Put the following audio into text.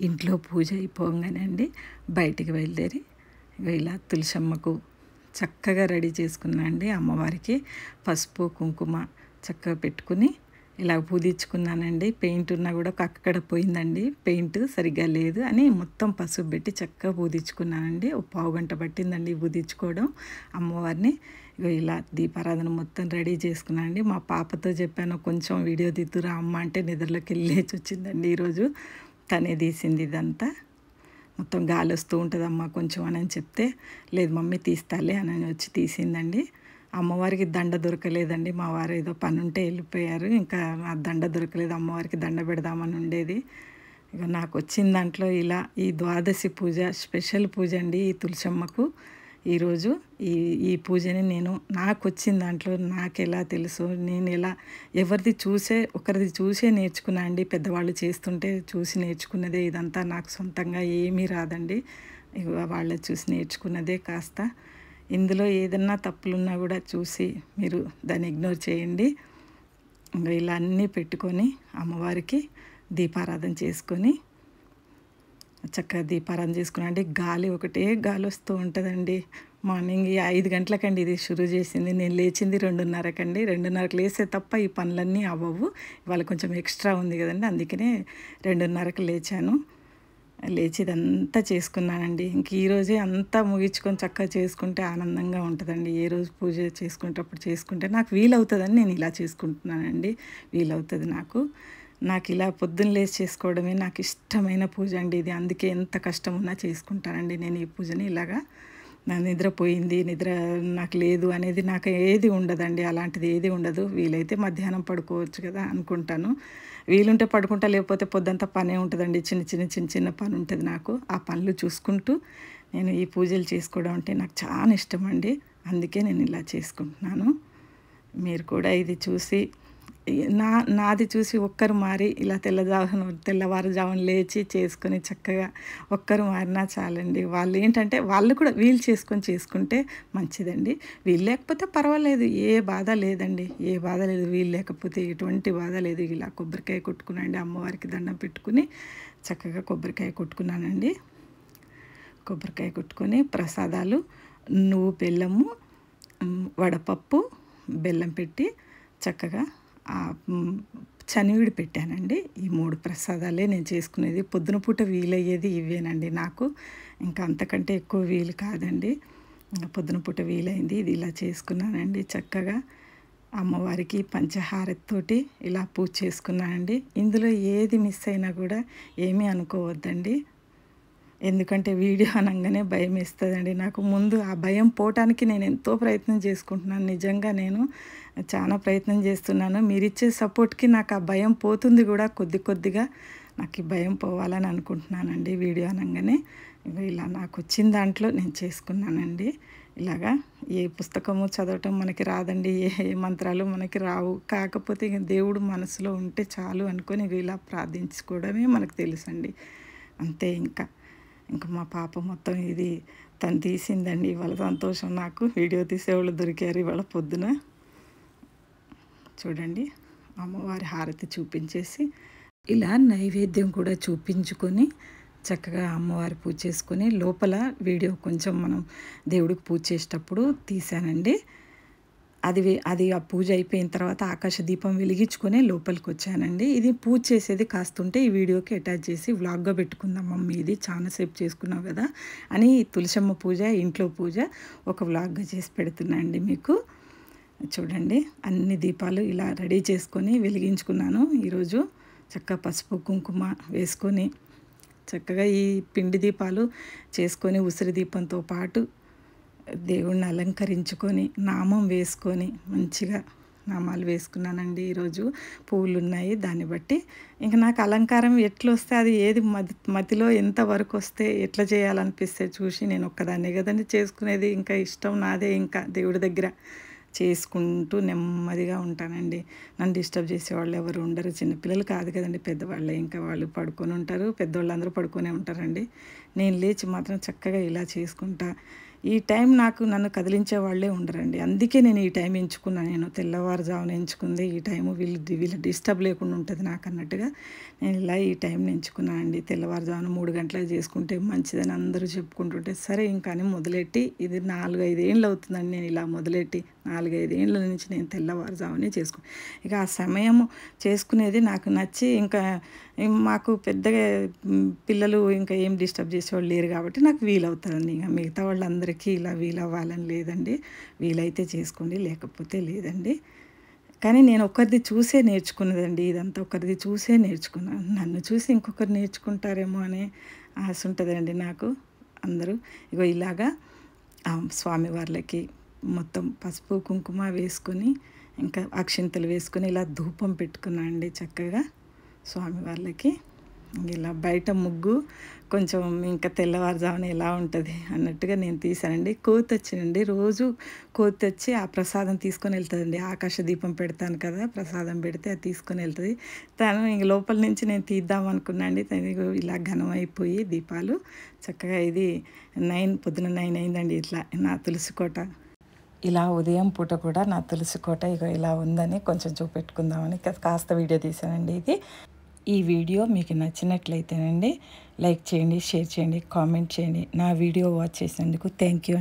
ఇంట్లో పూజ అయిపోగానే అండి బయటికి బయలుదేరి ఇలా తులసమ్మకు చక్కగా రెడీ చేసుకున్నా అండి. అమ్మవారికి పసుపు కుంకుమ చక్కగా పెట్టుకుని ఇలా పూజించుకున్నానండి. పెయింట్ ఉన్నా కూడా అక్కడ పోయిందండి, పెయింట్ సరిగ్గా లేదు అని మొత్తం పసుపు పెట్టి చక్కగా పూజించుకున్నానండి. ఒక పావుగంట పట్టిందండి పూజించుకోవడం అమ్మవారిని. ఇలా దీపారాధన మొత్తం రెడీ చేసుకున్నానండి. మా పాపతో చెప్పాను, కొంచెం వీడియో దిద్దురా అమ్మ అంటే నిద్రలోకి వెళ్ళేసి వచ్చిందండి. ఈరోజు తనే తీసింది ఇదంతా. మొత్తం గాలి వస్తూ ఉంటుందమ్మా కొంచెం అని చెప్తే, లేదు మమ్మీ తీస్తాలే అని వచ్చి తీసిందండి. అమ్మవారికి దండ దొరకలేదండి, మా వారు ఏదో పని ఉంటే వెళ్ళిపోయారు. ఇంకా ఆ దండ దొరకలేదు, అమ్మవారికి దండ పెడదామని ఉండేది. ఇక నాకు వచ్చిన దాంట్లో ఇలా ఈ ద్వాదశి పూజ స్పెషల్ పూజ అండి. ఈ తులసమ్మకు ఈరోజు ఈ పూజని నేను నాకు వచ్చిన దాంట్లో నాకు ఎలా తెలుసు, నేను ఎలా ఒకరిది చూసే నేర్చుకున్నా అండి. పెద్దవాళ్ళు చేస్తుంటే చూసి నేర్చుకున్నదే ఇదంతా. నాకు సొంతంగా ఏమీ రాదండి, వాళ్ళ చూసి నేర్చుకున్నదే. కాస్త ఇందులో ఏదన్నా తప్పులున్నా కూడా చూసి మీరు దాన్ని ఇగ్నోర్ చేయండి. ఇంకా ఇలా అన్నీ పెట్టుకొని అమ్మవారికి దీపారాధన చేసుకొని చక్కగా దీపారాధన చేసుకున్నాండి. గాలి ఒకటే గాలి వస్తూ ఉంటుందండి. మార్నింగ్ 5 గంటలకండి ఇది షురూ చేసింది. నేను లేచింది 2:30కండి. 2:30కి లేస్తే తప్ప ఈ పనులన్నీ అవ్వవు. ఇవాళ కొంచెం ఎక్స్ట్రా ఉంది కదండి, అందుకనే 2:30కి లేచాను. లేచి ఇదంతా చేసుకున్నానండి. ఇంక ఈరోజే అంతా ముగించుకొని చక్కగా చేసుకుంటే ఆనందంగా ఉంటుందండి. ఏ రోజు పూజ చేసుకునేటప్పుడు చేసుకుంటే నాకు వీలవుతుందని నేను ఇలా చేసుకుంటున్నానండి. వీలవుతుంది నాకు ఇలా పొద్దున్న లేచి చేసుకోవడమే నాకు ఇష్టమైన పూజ అండి ఇది. అందుకే ఎంత కష్టం ఉన్నా చేసుకుంటానండి నేను ఈ పూజని. ఇలాగా నా నిద్రపోయింది, నిద్ర నాకు లేదు అనేది నాకు ఏది ఉండదండి. అలాంటిది ఏది ఉండదు. వీలైతే మధ్యాహ్నం పడుకోవచ్చు కదా అనుకుంటాను. వీలుంటే పడుకుంటా, లేకపోతే పొద్దంతా పనే ఉంటుందండి. చిన్న చిన్న పని ఉంటుంది నాకు. ఆ పనులు చూసుకుంటూ నేను ఈ పూజలు చేసుకోవడం అంటే నాకు చాలా ఇష్టం అండి. అందుకే నేను ఇలా చేసుకుంటున్నాను. మీరు కూడా ఇది చూసి నాది చూసి ఒక్కరు మారి ఇలా తెల్లవారుజామున లేచి చేసుకొని చక్కగా ఒక్కరు మారినా చాలండి. వాళ్ళు ఏంటంటే వాళ్ళు కూడా వీలు చేసుకుంటే మంచిదండి. వీలు లేకపోతే పర్వాలేదు, ఏ బాధ లేదండి, ఏ బాధ లేదు. వీలు లేకపోతే ఎటువంటి బాధ లేదు. ఇలా కొబ్బరికాయ కొట్టుకున్నాండి, అమ్మవారికి దండం పెట్టుకుని చక్కగా కొబ్బరికాయ కొట్టుకున్నానండి. కొబ్బరికాయ కొట్టుకొని ప్రసాదాలు నువ్వు బెల్లము, వడపప్పు, బెల్లం పెట్టి చక్కగా చనివిడి పెట్టానండి. ఈ 3 ప్రసాదాలే నేను చేసుకునేది. పొద్దున పూట వీలయ్యేది ఇవేనండి నాకు. ఇంకా అంతకంటే ఎక్కువ వీలు కాదండి. ఇంకా పొద్దున పూట వీలైంది, ఇది ఇలా చేసుకున్నానండి. చక్కగా అమ్మవారికి పంచహారతితోటి ఇలా పూజ చేసుకున్నానండి. ఇందులో ఏది మిస్ అయినా కూడా ఏమీ అనుకోవద్దండి. ఎందుకంటే వీడియో అనగానే భయం వేస్తుందండి నాకు. ముందు ఆ భయం పోవటానికి నేను ఎంతో ప్రయత్నం చేసుకుంటున్నాను. నిజంగా నేను చాలా ప్రయత్నం చేస్తున్నాను. మీరు ఇచ్చే సపోర్ట్కి నాకు ఆ భయం పోతుంది కూడా. కొద్దిగా నాకు ఈ భయం పోవాలని అనుకుంటున్నానండి వీడియో అనగానే. ఇలా నాకు వచ్చిన దాంట్లో నేను చేసుకున్నానండి. ఇలాగా ఏ పుస్తకము చదవటం మనకి రాదండి, ఏ మంత్రాలు మనకి రావు. కాకపోతే ఇక దేవుడు మనసులో ఉంటే చాలు అనుకొని ఇలా ప్రార్థించుకోవడమే మనకు తెలుసండి. అంతే. ఇంకా మా పాప మొత్తం ఇది తను తీసిందండి. ఇవాళ సంతోషం నాకు. వీడియో తీసేవాళ్ళు దొరికారు ఇవాళ పొద్దున. చూడండి, అమ్మవారి హారతి చూపించేసి ఇలా నైవేద్యం కూడా చూపించుకొని చక్కగా అమ్మవారి పూజ చేసుకొని లోపల వీడియో కొంచెం మనం దేవుడికి పూజ చేసేటప్పుడు తీసానండి. అది ఆ పూజ అయిపోయిన తర్వాత ఆకాశ దీపం వెలిగించుకొని లోపలికి వచ్చానండి. ఇది పూజ చేసేది కాస్తుంటే ఈ వీడియోకి అటాచ్ చేసి వ్లాగ్గా పెట్టుకుందాం మమ్మీ, ఇది చాలాసేపు చేసుకున్నావు కదా అని తులసమ్మ పూజ, ఇంట్లో పూజ ఒక వ్లాగ్గా చేసి పెడుతున్నా అండి మీకు. చూడండి, అన్ని దీపాలు ఇలా రెడీ చేసుకొని వెలిగించుకున్నాను ఈరోజు. చక్కగా పసుపు కుంకుమ వేసుకొని చక్కగా ఈ పిండి దీపాలు చేసుకొని ఉసిరి దీపంతో పాటు దేవుణ్ణి అలంకరించుకొని నామం వేసుకొని మంచిగా నామాలు వేసుకున్నానండి. ఈరోజు పువ్వులు ఉన్నాయి, దాన్ని బట్టి ఇంకా నాకు అలంకారం ఎట్లా వస్తే అది ఏది మతిలో ఎంతవరకు వస్తే ఎట్లా చేయాలనిపిస్తే చూసి నేను ఒక్కదాన్నే కదండి చేసుకునేది. ఇంకా ఇష్టం నాదే. ఇంకా దేవుడి దగ్గర చేసుకుంటూ నెమ్మదిగా ఉంటానండి. నన్ను డిస్టర్బ్ చేసేవాళ్ళు ఎవరు ఉండరు. చిన్నపిల్లలు కాదు కదండి, పెద్దవాళ్ళే. ఇంకా వాళ్ళు పడుకొని ఉంటారు, పెద్దవాళ్ళు అందరూ పడుకొనే ఉంటారండి. నేను లేచి మాత్రం చక్కగా ఇలా చేసుకుంటా ఈ టైం నన్ను కదిలించే వాళ్ళే ఉండరండి. అందుకే నేను ఈ టైం ఎంచుకున్నాను. నేను తెల్లవారుజామున ఎంచుకుంది ఈ టైము వీళ్ళ డిస్టర్బ్ లేకుండా ఉంటుంది నాకు అన్నట్టుగా నేను ఇలా ఈ టైంని ఎంచుకున్నాను అండి. తెల్లవారుజామున 3 గంటలకు చేసుకుంటే మంచిదని అందరూ చెప్పుకుంటుంటే సరే ఇంకా అని మొదలెట్టి ఇది 4, 5 ఏళ్ళు అవుతుందండి నేను ఇలా మొదలెట్టి. 4, 5 ఏళ్ళ నుంచి నేను తెల్లవారుజామునే ఇక ఆ సమయము చేసుకునేది నాకు నచ్చి ఇంకా మాకు పెద్దగా పిల్లలు ఇంకా ఏం డిస్టర్బ్ చేసేవాళ్ళు లేరు కాబట్టి నాకు వీలవుతుందండి. ఇంకా మిగతా వాళ్ళందరికీ ఇలా వీలవ్వాలని లేదండి. వీలైతే చేసుకోండి లేకపోతే లేదండి. కానీ నేను ఒకరిది చూసే నేర్చుకున్నదండి. ఇదంతా ఒకరిది చూసే నేర్చుకున్నాను. నన్ను చూసి ఇంకొకరు నేర్చుకుంటారేమో అనే ఆశ ఉంటుందండి నాకు. అందరూ ఇగో ఇలాగా స్వామివార్లకి మొత్తం పసుపు కుంకుమ వేసుకొని ఇంకా అక్షింతలు వేసుకొని ఇలా ధూపం పెట్టుకున్నా అండి చక్కగా స్వామివార్లకి. ఇలా బయట ముగ్గు కొంచెం ఇంకా తెల్లవారుజామున ఎలా ఉంటుంది అన్నట్టుగా నేను తీసానండి. కోతి వచ్చినండి, రోజు కోతి వచ్చి ఆ ప్రసాదం తీసుకొని వెళ్తుందండి. ఆకాశ దీపం పెడతాను కదా, ప్రసాదం పెడితే అది తీసుకొని వెళ్తుంది. తను ఇంక లోపల నుంచి నేను తీద్దాం అనుకున్నా అండి. తను ఇలా ఘనమైపోయి దీపాలు చక్కగా ఇది పొద్దున 9 అయిందండి. ఇట్లా నా తులసి కోట ఇలా ఉదయం పూట కూడా నా తులసి కోట ఇలా ఉందని కొంచెం చూపెట్టుకుందామని కాస్త వీడియో తీసానండి. ఈ వీడియో మీకు నచ్చినట్లయితేనండి లైక్ చేయండి, షేర్ చేయండి, కామెంట్ చేయండి. నా వీడియో వాచ్ చేసినందుకు థ్యాంక్ యూ.